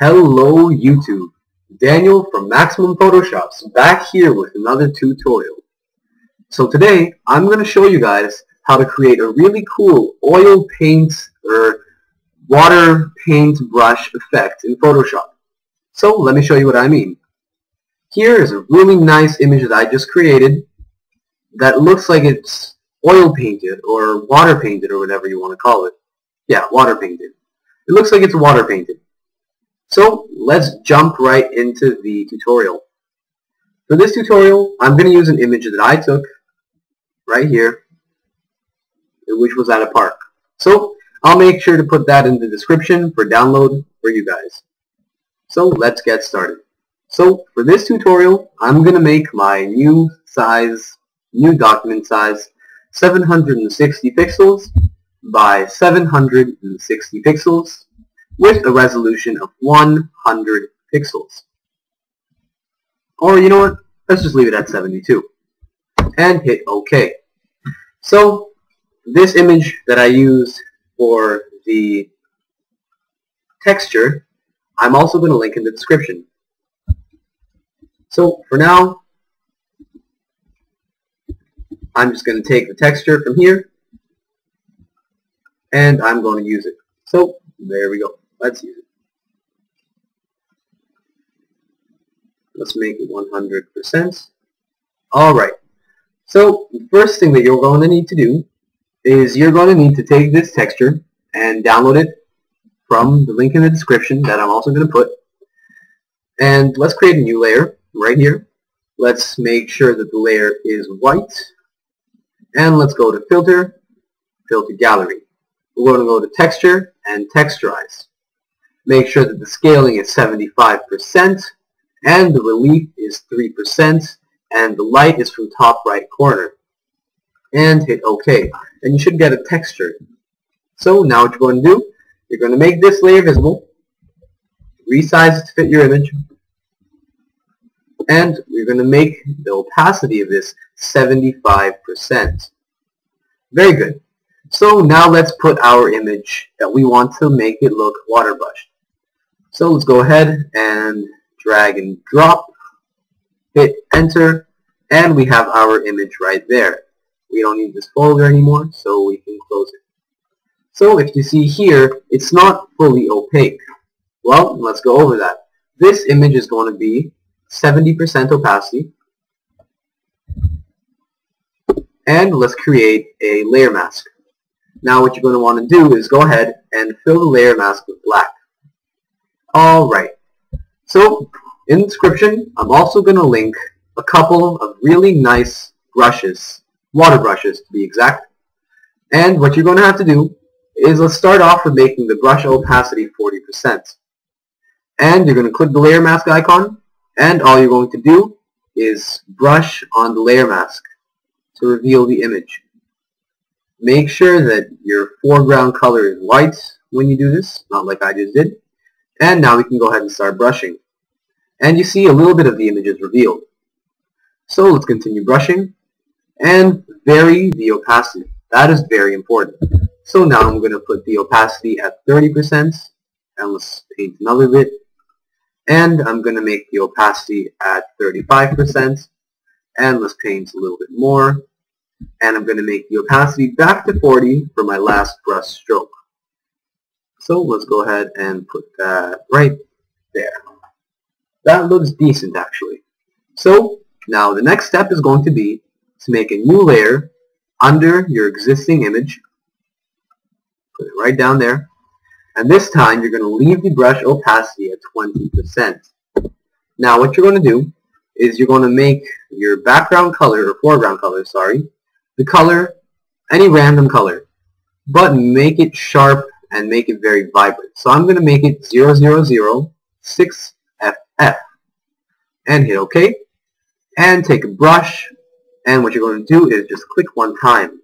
Hello YouTube, Daniel from Maximum Photoshop's back here with another tutorial. So today I'm going to show you guys how to create a really cool oil paint or water paint brush effect in Photoshop. So let me show you what I mean. Here is a really nice image that I just created that looks like it's oil painted or water painted or whatever you want to call it. Yeah, water painted. It looks like it's water painted. So let's jump right into the tutorial. For this tutorial, I'm going to use an image that I took right here, which was at a park. So I'll make sure to put that in the description for download for you guys. So let's get started. So for this tutorial, I'm going to make my new document size 760 pixels by 760 pixels with a resolution of 100 pixels. Or you know what, let's just leave it at 72 and hit OK. So this image that I used for the texture, I'm also going to link in the description. So for now, I'm just going to take the texture from here and I'm going to use it. So there we go. Let's use it. Let's make it 100%. Alright. So the first thing that you're going to need to do is you're going to need to take this texture and download it from the link in the description that I'm also going to put. And let's create a new layer right here. Let's make sure that the layer is white. And let's go to Filter, Filter Gallery. We're going to go to Texture and Texturize. Make sure that the scaling is 75% and the relief is 3% and the light is from top right corner. And hit OK. And you should get a texture. So now what you're going to do, you're going to make this layer visible, resize it to fit your image, and we're going to make the opacity of this 75%. Very good. So now let's put our image that we want to make it look water brushed. So let's go ahead and drag and drop, hit enter, and we have our image right there. We don't need this folder anymore, so we can close it. So if you see here, it's not fully opaque. Well, let's go over that. This image is going to be 70% opacity. And let's create a layer mask. Now what you're going to want to do is go ahead and fill the layer mask with black. Alright, so in the description I'm also going to link a couple of really nice brushes, water brushes to be exact. And what you're going to have to do is let's start off with making the brush opacity 40%. And you're going to click the layer mask icon and all you're going to do is brush on the layer mask to reveal the image. Make sure that your foreground color is white when you do this, not like I just did. And now we can go ahead and start brushing. And you see a little bit of the image is revealed. So let's continue brushing and vary the opacity. That is very important. So now I'm going to put the opacity at 30% and let's paint another bit. And I'm going to make the opacity at 35% and let's paint a little bit more. And I'm going to make the opacity back to 40 for my last brush stroke. So let's go ahead and put that right there. That looks decent actually. So now the next step is going to be to make a new layer under your existing image. Put it right down there. And this time you're going to leave the brush opacity at 20%. Now what you're going to do is you're going to make your background color, or foreground color, sorry, the color, any random color, but make it sharp and make it very vibrant. So I'm going to make it 0006FF and hit OK. And take a brush, and what you're going to do is just click one time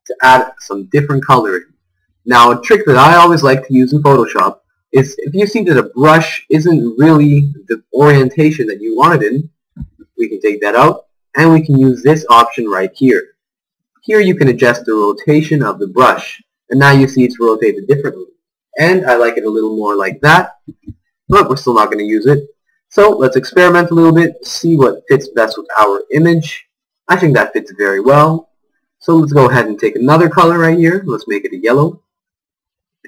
to add some different coloring. Now a trick that I always like to use in Photoshop is if you see that a brush isn't really the orientation that you want it in, we can take that out and we can use this option right here. Here you can adjust the rotation of the brush, and now you see it's rotated differently. And I like it a little more like that. but we're still not going to use it. So let's experiment a little bit, see what fits best with our image. I think that fits very well. So let's go ahead and take another color right here. Let's make it a yellow.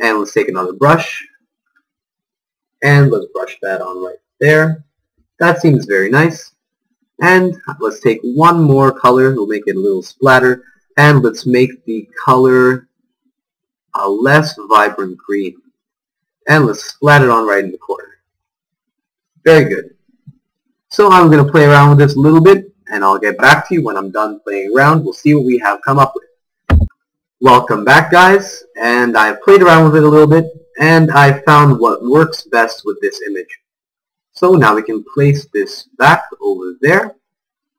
And let's take another brush. And let's brush that on right there. That seems very nice. And let's take one more color. We'll make it a little splatter. And let's make the color a less vibrant green. And let's splat it on right in the corner. Very good. So I'm going to play around with this a little bit, and I'll get back to you when I'm done playing around. We'll see what we have come up with. Welcome back, guys, and I've played around with it a little bit, and I found what works best with this image. So now we can place this back over there.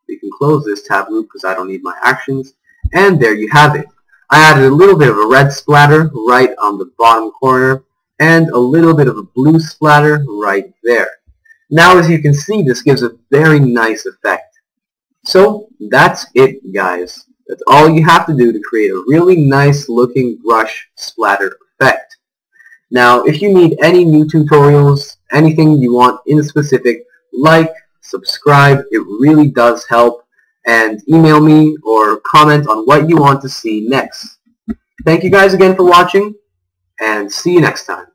We can close this tab loop because I don't need my actions, and there you have it. I added a little bit of a red splatter right on the bottom corner, and a little bit of a blue splatter right there. Now, as you can see, this gives a very nice effect. So that's it, guys. That's all you have to do to create a really nice looking brush splatter effect. Now, if you need any new tutorials, anything you want in specific, like, subscribe, it really does help, and email me or comment on what you want to see next. Thank you guys again for watching, and see you next time.